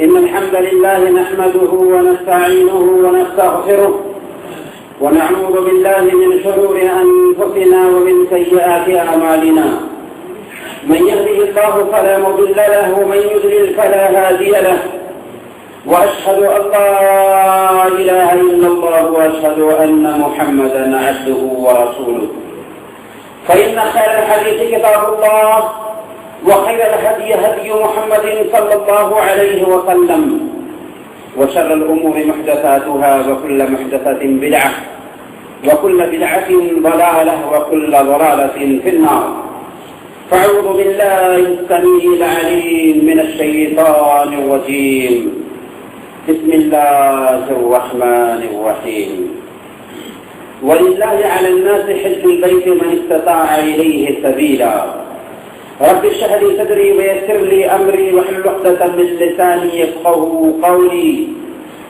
إن الحمد لله نحمده ونستعينه ونستغفره ونعوذ بالله من شرور أنفسنا ومن سيئات أعمالنا من يهده الله فلا مضل له ومن يضلل فلا هادي له وأشهد أن لا إله إلا الله وأشهد أن محمدا عبده ورسوله فإن خير الحديث كتاب الله وخير الهدي هدي محمد صلى الله عليه وسلم وشر الأمور محدثاتها وكل محدثة بدعة وكل بدعة ضلالة وكل ضلالة في النار فأعوذ بالله السميع العليم من الشيطان الرجيم بسم الله الرحمن الرحيم ولله على الناس حج البيت من استطاع إليه سبيلا رب اشرح لي صدري ويسر لي أمري واحلل عقدة من لساني يفقهوا قولي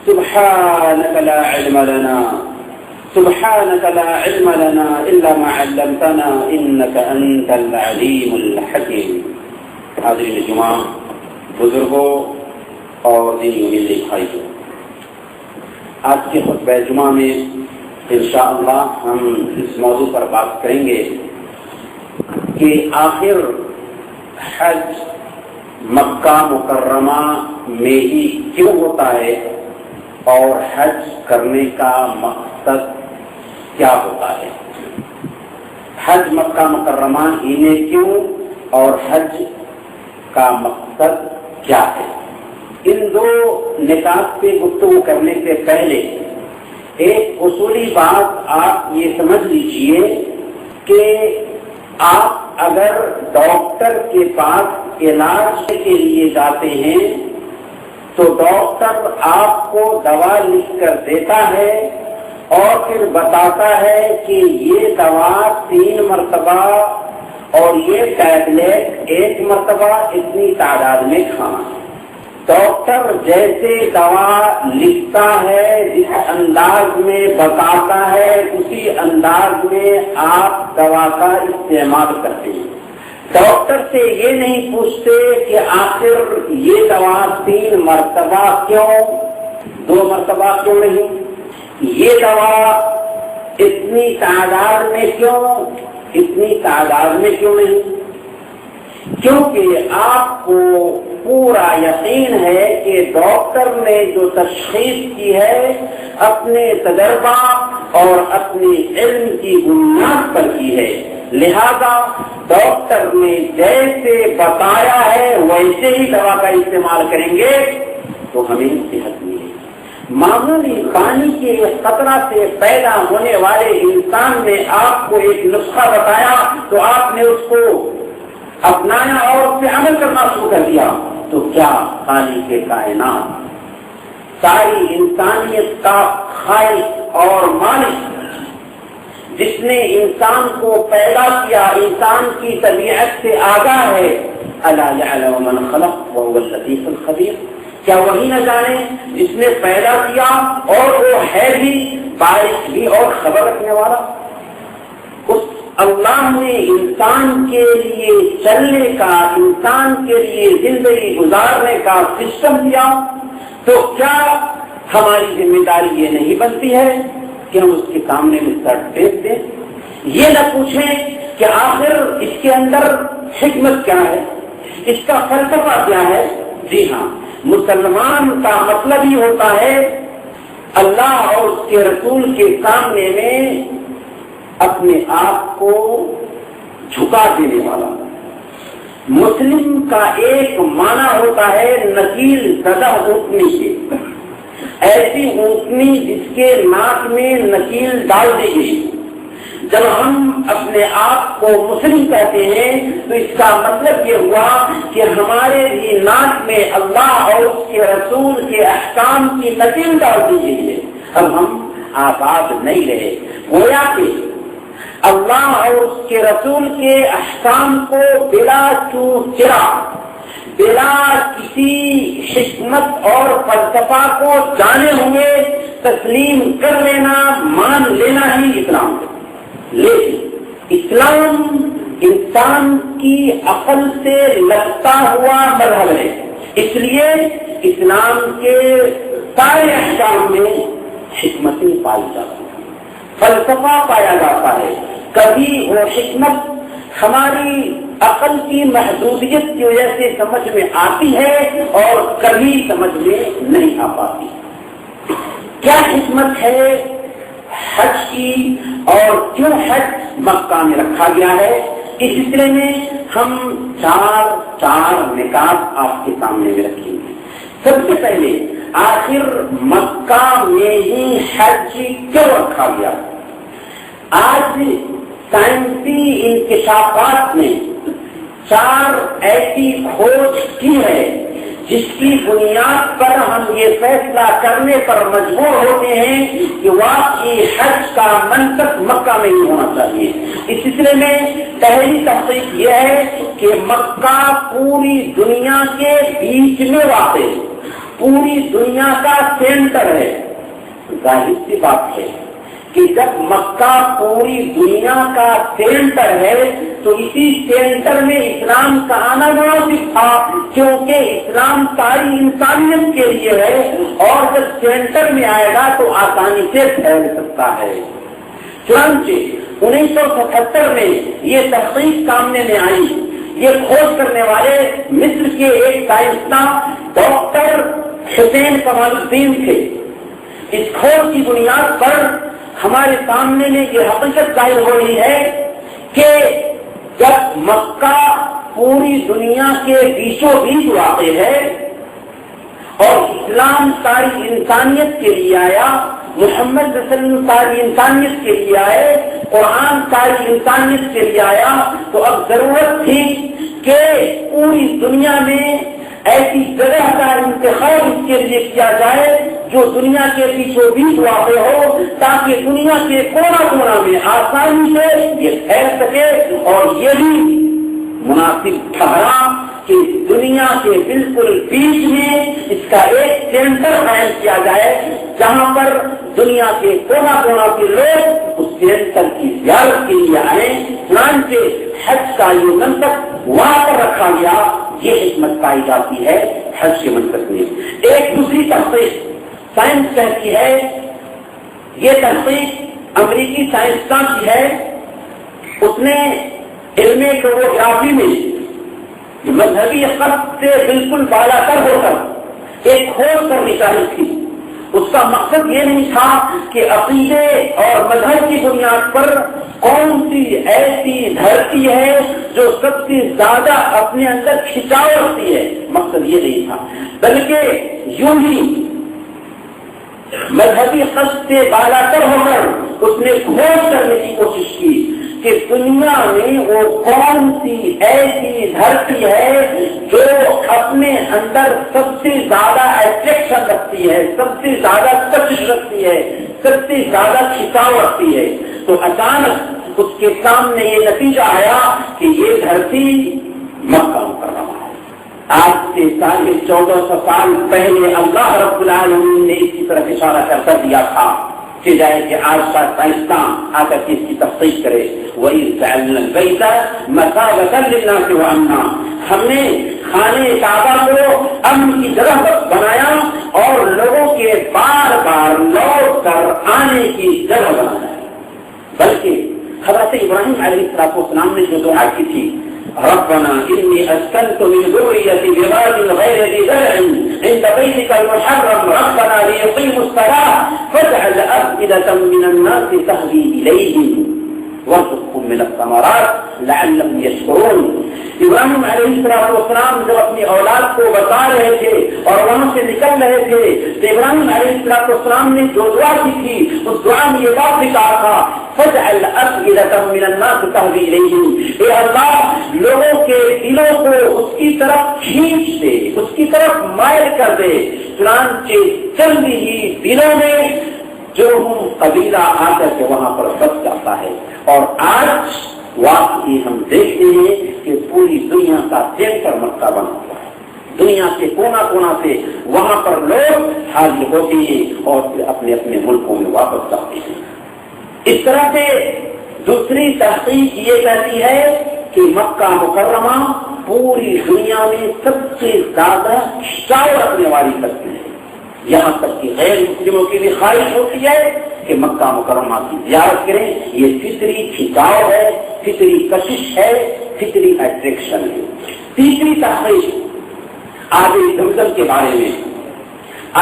سبحانك لا علم لنا إلا ما علمتنا إنك أنت العليم الحكيم. حاضرین جمعہ، بزرگوں اور دینی میرے بھائیوں، آج کے خطبہ جمعہ میں انشاءاللہ ہم اس موضوع پر بات کریں گے کہ آخر حج مکہ مکرمہ میں ہی کیوں ہوتا ہے اور حج کرنے کا مقصد کیا ہوتا ہے. حج مکہ مکرمہ ہی میں کیوں اور حج کا مقصد کیا ہے. ان دو نکات پہ گفتگو کرنے سے پہلے ایک اصولی بات آپ یہ سمجھ لیجئے کہ آپ اگر ڈاکٹر کے پاس علاج کے لیے جاتے ہیں تو ڈاکٹر آپ کو دوا لکھ کر دیتا ہے اور پھر بتاتا ہے کہ یہ دوا 3 مرتبہ اور یہ ٹیبلٹ 1 مرتبہ اتنی تعداد میں کھانا. ڈاکٹر جیسے دوا لکھتا ہے، جس انداز میں بتاتا ہے، اسی انداز میں آپ دوا کا استعمال کرتے ہیں. ڈاکٹر سے یہ نہیں پوچھتے کہ آخر یہ دوا 3 مرتبہ کیوں، 2 مرتبہ کیوں نہیں، یہ دوا اتنی تعداد میں کیوں، اتنی تعداد میں کیوں نہیں. کیونکہ آپ کو پورا یقین ہے کہ ڈاکٹر نے جو تشخیص کی ہے اپنے تجربہ اور اپنے علم کی بنیاد پر کی ہے، لہذا ڈاکٹر نے جیسے بتایا ہے ویسے ہی دوا کا استعمال کریں گے تو ہمیں صحت ملے گی. معمولی پانی کے قطرہ سے پیدا ہونے والے انسان نے آپ کو ایک نسخہ بتایا تو آپ نے اس کو اپنایا اور اس پہ عمل کرنا شروع کر دیا. تو کیا خالق کے کائنات، ساری انسانیت کا خالق اور مالک، جس نے انسان کو پیدا کیا، انسان کی طبیعت سے آگاہ ہے، الا یعلم من خلق وهو اللطیف الخبیر، کیا وہی نہ جانے جس نے پیدا کیا اور وہ ہے بھی باعث بھی اور خبر رکھنے والا. اس اللہ نے انسان کے لیے چلنے کا، انسان کے لیے زندگی گزارنے کا سسٹم دیا، تو کیا ہماری ذمہ داری یہ نہیں بنتی ہے کہ ہم اس کے سامنے میں سر ٹیک دیں، یہ نہ پوچھیں کہ آخر اس کے اندر حکمت کیا ہے، اس کا فلسفہ کیا ہے. جی ہاں، مسلمان کا مطلب ہی ہوتا ہے اللہ اور اس کے رسول کے سامنے میں اپنے آپ کو جھکا دینے والا. مسلم کا ایک معنی ہوتا ہے نکیل زدہ اونٹنی کے، ایسی اونٹنی جس کے ناک میں نکیل ڈال دی گئی. جب ہم اپنے آپ کو مسلم کہتے ہیں تو اس کا مطلب یہ ہوا کہ ہمارے بھی ناک میں اللہ اور اس کے رسول کے احکام کی نکیل ڈال دی گئی ہے. اب ہم آزاد نہیں رہے، گویا کہ اللہ اور اس کے رسول کے احکام کو بلا چوک چرا، بلا کسی حکمت اور فلسفہ کو جانے ہوئے تسلیم کر لینا، مان لینا ہی اسلام ہے. لیکن اسلام انسان کی عقل سے لگتا ہوا مذہب ہے. اس لیے اسلام کے سارے احکام میں حکمتیں پائی جاتی ہیں، فلسفہ پایا جاتا ہے۔ کبھی وہ حکمت ہماری عقل کی محدودیت کی وجہ سے سمجھ میں آتی ہے اور کبھی سمجھ میں نہیں آ پاتی۔ کیا حکمت ہے حج کی اور کیوں حج مکہ میں رکھا گیا ہے، اس سلسلے میں ہم چار نکات آپ کے سامنے میں رکھیں گے۔ سب سے پہلے آخر مکہ میں ہی حج کیوں رکھا گیا؟ آج سائنسی انکشافات نے 4 ایسی کھوج کی ہے جس کی بنیاد پر ہم یہ فیصلہ کرنے پر مجبور ہوتے ہیں کہ واقعی حج کا منطق مکہ میں ہی ہونا چاہیے۔ اس سلسلے میں پہلی تحقیق یہ ہے کہ مکہ پوری دنیا کے بیچ میں واقع ہے، پوری دنیا کا سینٹر ہے۔ ظاہر سی بات ہے کہ جب مکہ پوری دنیا کا سینٹر ہے تو اسی سینٹر میں اسلام کا آنا مناسب تھا، کیونکہ اسلام ساری انسانیت کے لیے ہے اور جب سینٹر میں آئے گا تو آسانی سے پھیل سکتا ہے۔ چنانچہ 1977 میں یہ تحقیق سامنے میں آئی۔ یہ کھوج کرنے والے مصر کے ایک سائنسداں ڈاکٹر حسین کمال الدین تھے۔ اس کھوج کی بنیاد پر ہمارے سامنے میں یہ حقیقت ظاہر ہو رہی ہے کہ جب مکہ پوری دنیا کے بیچوں بیچ واقع ہے اور اسلام ساری انسانیت کے لیے آیا، محمد صلی اللہ علیہ وسلم ساری انسانیت کے لیے آئے، قرآن ساری انسانیت کے لیے آیا، تو اب ضرورت تھی کہ پوری دنیا میں ایسی جگہ کا انتخاب اس کے لیے کیا جائے جو دنیا کے بیچوں بیچ واقع ہو، تاکہ دنیا کے کونا کونا میں آسانی سے یہ پھیل سکے۔ اور یہ بھی مناسب ٹھہرا کہ دنیا کے بالکل بیچ میں اس کا ایک سینٹر قائم کیا جائے جہاں پر دنیا کے کونا کونا کے لوگ اس سینٹر کی زیارت کے لیے آئیں۔ چنانچہ حج کا یہ منطق وہاں پر رکھا گیا۔ یہ حکمت پائی جاتی ہے حج کے منطق میں۔ ایک دوسری تحقیق سائنس کہتی ہے، یہ تحقیق امریکی سائنسداں کی ہے، اس نے علم ٹوپوگرافی میں مذہبی قصد سے بالکل بالا تر ہو کر ایک کھوج کرنی چاہیے تھی۔ اس کا مقصد یہ نہیں تھا کہ عقیدے اور مذہب کی بنیاد پر کون سی ایسی دھرتی ہے جو سب سے زیادہ اپنے اندر کھچاؤ رکھتی ہے، مقصد یہ نہیں تھا، بلکہ یوں ہی مذہبی قصد سے بالا تر ہو کر اس نے کھوج کرنے کی کوشش کی کہ دنیا میں وہ کون سی ایسی دھرتی ہے جو اپنے اندر سب سے زیادہ اٹریکشن رکھتی ہے، سب سے زیادہ کشش رکھتی ہے، سب سے زیادہ کھچاؤ رکھتی ہے۔ تو اچانک اس کے سامنے یہ نتیجہ آیا کہ یہ دھرتی مکہ مکرمہ ہے۔ آج سے 1450 سال پہلے اللہ رب العالمین نے اس کی طرف اشارہ کر دیا تھا کہ جائے کہ آج کا سائنسداں آ کر کے اس کی تحقیق کرے۔ وہی البیت مثابۃ للناس وامنا، ہم نے خانہ کعبہ کو امن کی جگہ بنایا اور لوگوں کے بار بار لوٹ کر آنے کی جگہ بنایا۔ بلکہ حضرت ابراہیم علیہ السلام نے جو دعا کی تھی، ربنا انی اسکنت من ذریتی بواد غیر ذی زرع عند بیتک المحرم ربنا لیقیموا الصلاة فاجعل أفئدة من الناس تهوی الیہم وارزقهم من الثمرات لعلهم یشکرون۔ ابراہیم علیہ السلام جب اپنی اولاد کو بتا رہے تھے اور وہاں سے نکل رہے تھے تو ابراہیم علیہ السلام نے جو دعا کی تھی اس دعا میں یہ بات بھی کہا تھا، فاجعل أفئدة من الناس تهوی الیہم، اے اللہ لوگوں کے دلوں کو اس کی طرف کھینچ دے، اس کی طرف مائل کر دے۔ چنانچہ چند ہی دنوں میں جو قبیلہ آ کر کے وہاں پر بس جاتا ہے۔ اور آج واقعی ہم دیکھتے ہیں کہ پوری دنیا کا سینٹر مکہ بنا ہوا ہے، دنیا کے کونا کونا سے وہاں پر لوگ حاضر ہوتے ہیں اور پھر اپنے اپنے ملکوں میں واپس جاتے ہیں۔ اس طرح سے دوسری تحقیق یہ کہتی ہے کہ مکہ مکرمہ پوری دنیا میں سب سے زیادہ کھچاؤ رکھنے والی سختی ہے، یہاں تک کہ غیر مسلموں کی بھی خواہش ہوتی ہے کہ مکہ مکرمہ کی زیارت کریں۔ یہ فطری کھچاؤ ہے، فطری کشش ہے، فطری اٹریکشن ہے۔ تیسری تحقیق آب زمزم کے بارے میں۔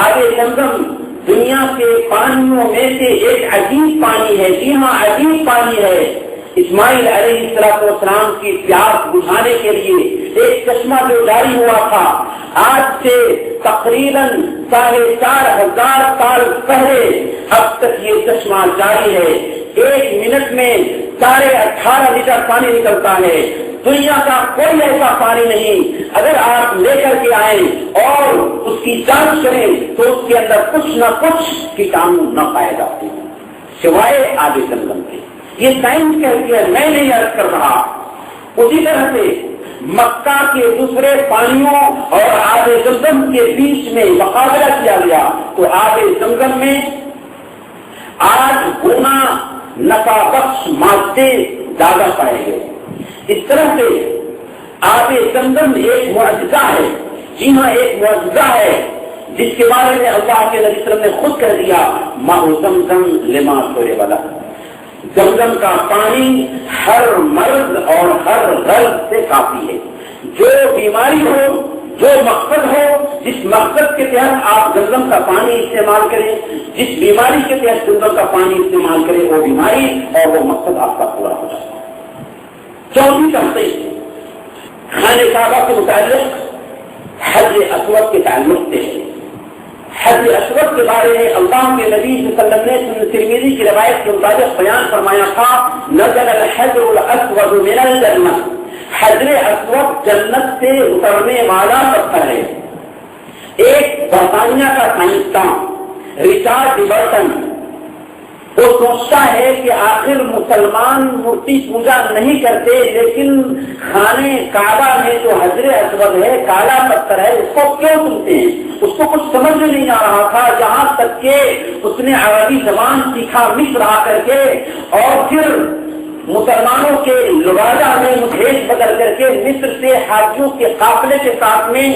آب زمزم دنیا کے پانیوں میں سے ایک عجیب پانی ہے، جی ہاں عجیب پانی ہے۔ اسماعیل علیہ السلام کی پیاس بجھانے کے لیے ایک چشمہ جو جاری ہوا تھا، آج سے تقریباً 4,500 سال پہلے اب تک یہ چشمہ جاری ہے۔ 1 منٹ میں 18.5 لیٹر پانی نکلتا ہے۔ دنیا کا کوئی ایسا پانی نہیں اگر آپ لے کر کے آئیں اور اس کی جانچ کریں تو اس کے اندر کچھ نہ کچھ کیٹانو نہ پائے جاتے ہیں سوائے آب زمزم کے۔ یہ سائنس کہتی ہے، میں نہیں عرض کر رہا۔ اسی طرح سے مکہ کے دوسرے پانیوں اور آب زمزم کے بیچ میں مقابلہ کیا گیا تو آب زمزم میں 8 گنا نفع بخش مادے زیادہ پائے گئے۔ اس طرح سے آب زمزم ایک معجزہ ہے، جی ہاں ایک معجزہ ہے، جس کے بارے میں اللہ کے نبی صلی اللہ علیہ وسلم نے خود کہہ دیا ماء زمزم لما شرب له۔ زمزم کا پانی ہر مرض اور ہر غرض سے کافی ہے۔ جو بیماری ہو، جو مقصد ہو، جس مقصد کے تحت آپ زمزم کا پانی استعمال کریں، جس بیماری کے تحت زمزم کا پانی استعمال کریں، وہ بیماری اور وہ مقصد آپ کا پورا ہو جائے۔ چوتھی تحقیق خانہ کعبہ کے متعلق حجر اسود کے تعلق سے ہے۔ حجر اسود کے بارے میں اللہ کے نبی صلی اللہ علیہ وسلم نے ترمذی کی روایت کے مطابق بیان فرمایا تھا نزل الحجر الاسود من الجنہ، حجر اسود جنت سے اترنے والا پتھر ہے۔ ایک برطانیہ کا سائنسداں ریچارڈ برٹن وہ سوچتا ہے کہ آخر مسلمان مورتی پوجا نہیں کرتے، لیکن خانہ کعبہ میں جو حجر اسود ہے، کالا پتھر ہے، اس کو کیوں چنتے ہیں؟ اس کو کچھ سمجھ میں نہیں آ رہا تھا، جہاں تک کہ اس نے عربی زبان سیکھا مصر آ کر کے، اور پھر مسلمانوں کے لبادہ میں مدھیش بدل کر کے مصر سے حاجیوں کے قافلے کے ساتھ میں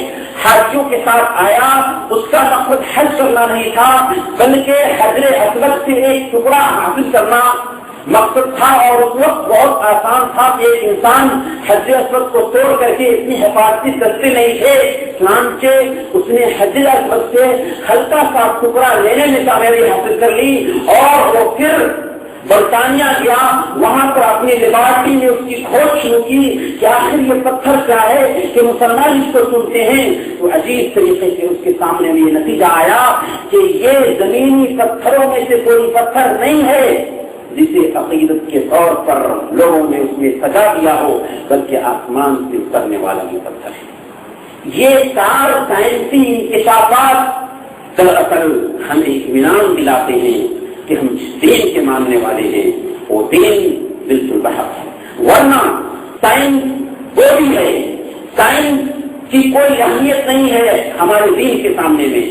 حاجیوں کے ساتھ آیا۔ اس کا مقصد حج کرنا نہیں تھا بلکہ حجر اسود سے ایک ٹکڑا حاصل کرنا مقصد تھا، اور اس وقت بہت آسان تھا کہ ایک انسان حجر اسود کو توڑ کر کے اتنی حفاظتی دستے نہیں تھے، چنانچہ اس نے حجر اسود سے ہلکا سا ٹکڑا لینے میں کامیابی حاصل کر لی، اور وہ پھر برطانیہ گیا، وہاں پر اپنی لیبارٹری میں اس کی کھوج شروع کی کہ آخر یہ پتھر کیا ہے کہ مسلمان اس کو چنتے ہیں۔ تو عجیب طریقے سے اس کے سامنے یہ نتیجہ آیا کہ یہ زمینی پتھروں میں سے کوئی پتھر نہیں ہے جسے عقیدت کے طور پر لوگوں نے اس میں سجا دیا ہو، بلکہ آسمان سے اترنے والا یہ پتھر ہے۔ یہ 4 سائنسی انکشافات دراصل ہمیں اطمینان دلاتے ہیں کہ ہم جس دین کے ماننے والے ہیں وہ دین بالکل بحق ہے، ورنہ سائنس وہ بھی ہے، سائنس کی کوئی اہمیت نہیں ہے ہمارے دین کے سامنے میں،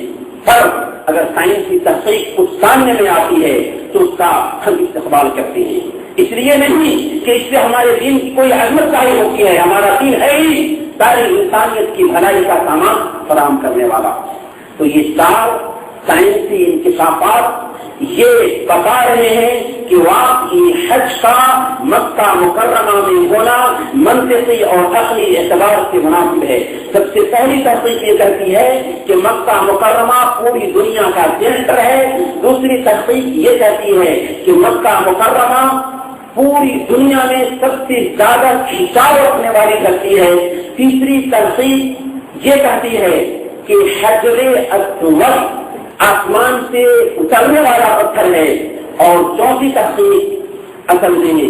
پر اگر سائنس کی تحقیق کچھ سامنے میں آتی ہے تو اس کا ہم استقبال کرتے ہیں، اس لیے نہیں کہ اس سے ہمارے دین کی کوئی عظمت ظاہر ہوتی ہے۔ ہمارا دین ہے ہی ساری انسانیت کی بھلائی کا سامان فراہم کرنے والا۔ تو یہ 4 سائنسی انکشافات یہ بتا رہے ہیں کہ واقعی حج کا مکہ مکرمہ میں ہونا منطقی اور عقلی اعتبار سے مناسب ہے۔ سب سے پہلی تحقیق یہ کہتی ہے کہ مکہ مکرمہ پوری دنیا کا سینٹر ہے۔ دوسری تحقیق یہ کہتی ہے کہ مکہ مکرمہ پوری دنیا میں سب سے زیادہ کھچاؤ رکھنے والی دھرتی ہے۔ تیسری تحقیق یہ کہتی ہے کہ حجر اسود آسمان سے اترنے والا پتھر ہے، اور چوتھی تحقیق اصل میں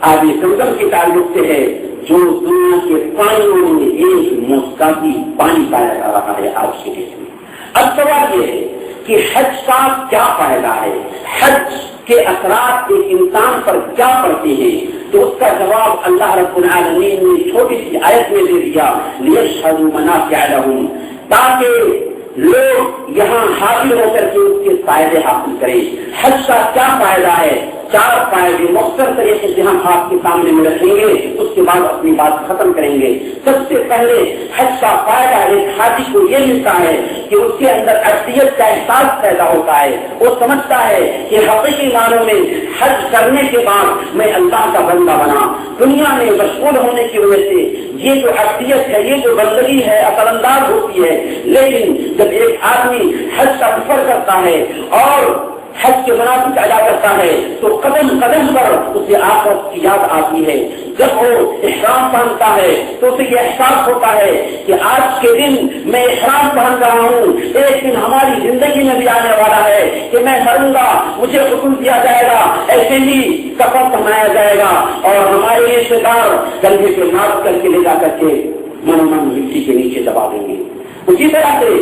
آب زمزم کے تعلق سے ہے، جو دنیا کے پانیوں میں ایک موسیقی پانی پایا جا رہا ہے آج کے ڈیٹ میں۔ اب سوال یہ ہے کہ حج کا کیا فائدہ ہے، حج کے اثرات ایک انسان پر کیا پڑتے ہیں؟ تو اس کا جواب اللہ رب العالمین نے چھوٹی سی آیت میں دے دیا، لیشہدوا منافع لہم، تاکہ لوگ یہاں حاضر ہو کر کے اس کے فائدے حاصل کریں۔ حج کا کیا فائدہ ہے؟ 4 فائدے مختصر طریقے سے ہم آپ کے سامنے میں رکھیں گے، اس کے بعد اپنی بات ختم کریں گے۔ سب سے پہلے حج کا فائدہ ایک حاجی کو یہ ملتا ہے کہ اس کے اندر ابدیت کا احساس پیدا ہوتا ہے۔ وہ سمجھتا ہے کہ حقیقی معنوں میں حج کرنے کے بعد میں اللہ کا بندہ بنا۔ دنیا میں مشغول ہونے کی وجہ سے یہ جو ابدیت ہے، یہ جو بندگی ہے، اثر انداز ہوتی ہے، لیکن جب ایک آدمی حج کا سفر کرتا ہے اور حج کے مناسب ادا کرتا ہے تو قدم قدم پر اسے آخرت کی یاد آتی ہے۔ جب وہ احرام پہنتا ہے تو اسے یہ احساس ہوتا ہے کہ آج کے دن میں احرام پہن رہا ہوں، ایک دن ہماری زندگی میں بھی آنے والا ہے کہ میں مروں گا، مجھے حکم دیا جائے گا، ایسے ہی کفن پہنایا جائے گا اور ہمارے رشتے دار گلے پہ ناپ کر کے لے جا کر کے من مٹی کے نیچے دبا دیں گے۔ اسی طرح سے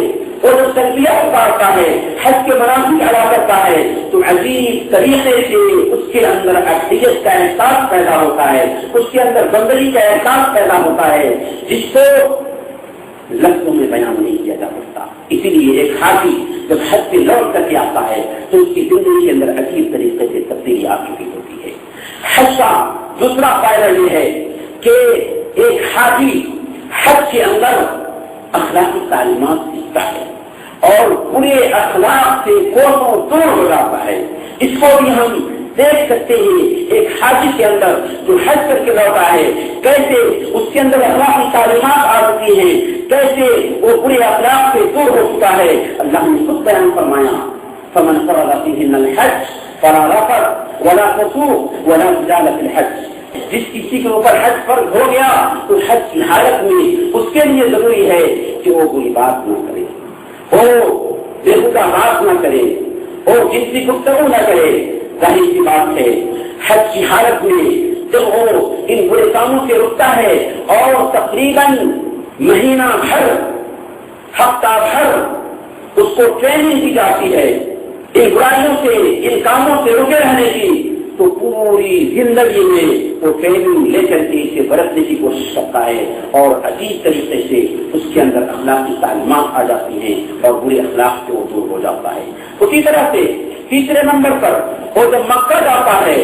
وہ جو تلبیہ اتارتا ہے، حج کے مناسب ادا کرتا ہے تو عجیب طریقے سے اس کے اندر ابدیت کا احساس پیدا ہوتا ہے، اس کے اندر بندگی کا احساس پیدا ہوتا ہے جس کو لفظوں میں بیان نہیں کیا جا سکتا۔ اسی لیے ایک حاجی جب حج سے لوٹ کر کے آتا ہے تو اس کی زندگی کے اندر عجیب طریقے سے تبدیلی آ چکی ہوتی ہے۔ حج کا دوسرا فائدہ یہ ہے کہ ایک حاجی حج کے اندر اخلاقی تعلیمات سیکھتا ہے اور پورے اخلاق سے کوسوں دور ہو جاتا ہے۔ اس کو بھی ہم دیکھ سکتے ہیں ایک حاجی کے اندر جو حج کر کے لوٹا ہے کیسے اس کے اندر اخلاقی تعلیمات آ چکی ہیں، کیسے وہ پورے اخلاق سے دور ہو چکا ہے۔ اللہ نے خود بیان فرمایا فمن فرض فیہن الحج فلا رفث ولا فسوق ولا جدال فی الحج، جس کسی کے اوپر حج فرض ہو گیا تو حج کی حالت میں اس کے لیے ضروری ہے کہ وہ کوئی بات نہ کرے، وہ بےہودہ بات نہ کرے، وہ جنسی گفتگو نہ کرے۔ ظاہر سی بات ہے حج کی حالت میں جب وہ ان برے کاموں سے رکتا ہے اور تقریباً مہینہ بھر ہفتہ بھر اس کو ٹریننگ دی جاتی ہے ان برائیوں سے، ان کاموں سے رکے رہنے کی، تو پوری زندگی میں وہ ٹریننگ لے کر کے اسے برتنے کی کوشش کرتا ہے اور عجیب طریقے سے اس کے اندر اخلاقی تعلیمات آ جاتی ہیں اور برے اخلاق سے وہ دور ہو جاتا ہے۔ اسی طرح سے تیسرے نمبر پر وہ جب مکہ جاتا ہے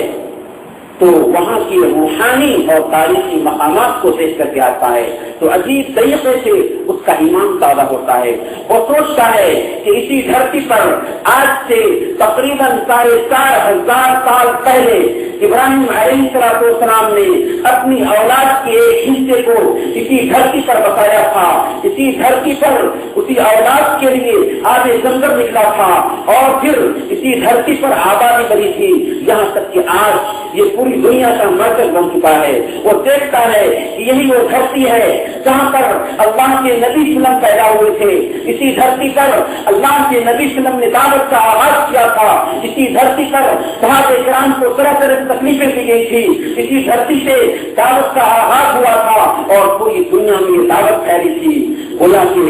تو وہاں کی روحانی اور تاریخی مقامات کو دیکھ کر کے آتا ہے تو عجیب طریقے سے اس کا ایمان تازہ ہوتا ہے۔ وہ سوچتا ہے کہ اسی دھرتی پر آج سے تقریباً 4,500 سال پہلے ابراہیم علیہ السلام نے اپنی اولاد کے ایک حصے کو اسی دھرتی پر بسایا تھا، اسی دھرتی پر اسی اولاد کے لیے آب زمزم نکلا تھا اور پھر اسی دھرتی پر آبادی بنی تھی، یہاں تک کہ آج یہ پوری دنیا کا مرکز بن چکا ہے۔ وہ دیکھتا ہے کہ یہی وہ دھرتی ہے جہاں پر اللہ کے نبی وسلم پیدا ہوئے تھے، اسی دھرتی پر اللہ کے نبی وسلم نے دعوت کا آغاز کیا تھا، اسی دھرتی پر صحابہ کرام کو طرح طرح تکلیفیں دی گئی تھی، اسی دھرتی سے دعوت کا آغاز ہوا تھا اور پوری دنیا میں دعوت پھیلی تھی۔ بولا کہ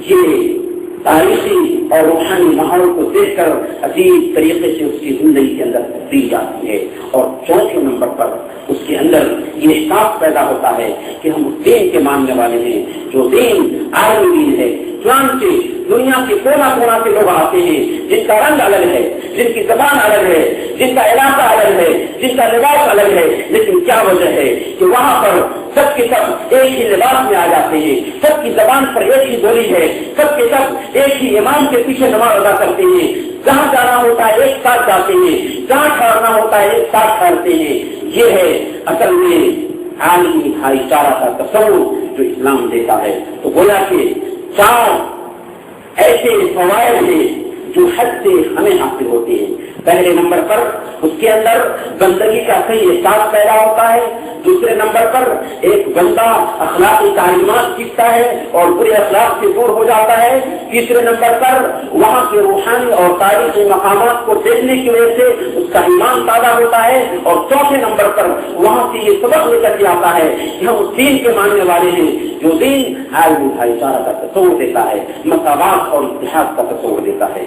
یہ تاریخی اور روحانی ماحول کو دیکھ کر عجیب طریقے سے اس کی زندگی کے اندر تبدیلی جاتی ہے۔ اور چوتھے نمبر پر اس کے اندر یہ احساس پیدا ہوتا ہے کہ ہم اس دین کے ماننے والے ہیں جو دین عالمی دین ہے، چنانچہ دنیا کے کونا کونا سے لوگ آتے ہیں جن کا رنگ الگ ہے، جن کی زبان الگ ہے، جن کا علاقہ الگ ہے، جن کا لباس الگ ہے، لیکن کیا وجہ ہے کہ وہاں پر سب کے سب ایک ہی لباس میں آ جاتے ہیں، سب کی زبان پر ایک ہی بولی ہے، سب کے سب ایک ہی امام کے پیچھے نماز ادا کرتے ہیں، جہاں جانا ہوتا ہے ایک ساتھ جاتے ہیں، جہاں ٹھہرنا ہوتا ہے ایک ساتھ ٹھہرتے ہیں۔ یہ ہے اصل میں عالمی بھائی چارہ کا تصور جو اسلام دیتا ہے۔ تو بولا کہ 4 ایسے فوائد ہیں جو حج سے ہمیں حاصل ہوتے ہیں۔ پہلے نمبر پر اس کے اندر بندگی کا صحیح احساس پیدا ہوتا ہے، دوسرے نمبر پر ایک بندہ اخلاقی تعلیمات سیکھتا ہے اور برے اخلاق سے دور ہو جاتا ہے، تیسرے نمبر پر وہاں کے روحانی اور تاریخی مقامات کو دیکھنے کی وجہ سے اس کا ایمان تازہ ہوتا ہے، اور چوتھے نمبر پر وہاں سے یہ سبق لے کر کے آتا ہے کہ ہم اس دین کے ماننے والے ہیں جو دین عالمی بھائی چارہ کا تصور دیتا ہے، مساوات اور اتحاد کا تصور دیتا ہے۔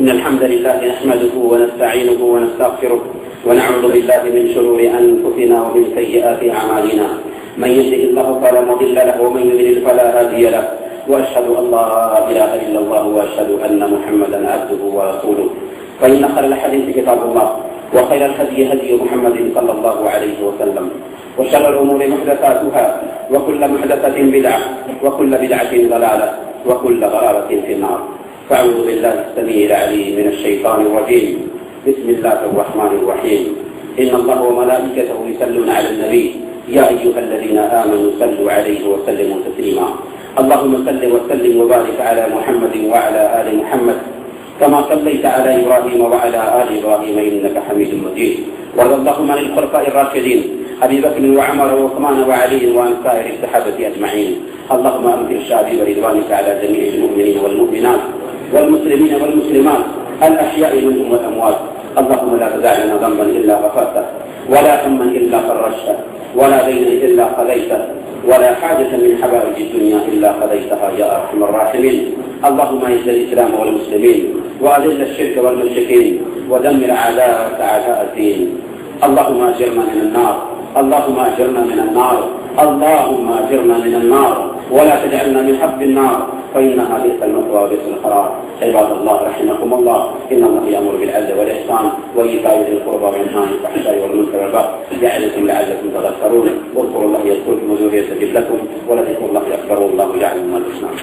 إن الحمد لله نحمده ونستعينه ونستغفره ونعوذ بالله من شرور أنفسنا ومن سيئات أعمالنا. من يهده الله فلا مضل له ومن يضلل فلا هادي له وأشهد أن لا إله إلا الله وأشهد أن محمدا عبده ورسوله. فإن خير الحديث كتاب الله وخير الهدي هدي محمد صلى الله عليه وسلم وشر الأمور محدثاتها وكل محدثة بدعة وكل بدعة ضلالة وكل ضلالة في النار. فأعوذ بالله السميع العليم من الشيطان الرجيم. بسم الله الرحمن الرحيم. إن الله وملائكته يصلون على النبي يا أيها الذين آمنوا صلوا عليه وسلموا تسليما. اللهم صل وسلم وبارك على محمد وعلى آل محمد كما صليت على إبراهيم وعلى آل إبراهيم إنك حميد مجيد. وارض اللهم عن الخلفاء الراشدين أبي بكر وعمر وعثمان وعلي وعن سائر الصحابة أجمعين. اللهم أنزل شعبي ورضوانك على جميع المؤمنين والمؤمنات والمسلمين والمسلمات الأحياء منهم والأموات. اللهم لا تدع لنا ذنبا إلا غفرته ولا هما إلا فرجته ولا دينا إلا قضيته ولا حاجة من حوائج الدنيا إلا قضيتها يا أرحم الراحمين. اللهم أعز الإسلام والمسلمين وأذل الشرك والمشركين ودمر أعداءك أعداء الدين. اللهم أجرنا من النار. اللهم أجرنا من النار. اللهم أجرنا من النار ولا تجعلنا من حب النار فإنها بئس المثوى وبئس القرار. عباد الله رحمكم الله، إن الله يأمر بالعدل والإحسان وإيتاء ذي القربى وينهى عن الفحشاء والمنكر والبغي يعظكم لعلكم تذكرون. واذكروا الله يذكركم ويستجب لكم ولذكر الله أكبر والله يعلم ما تصنعون.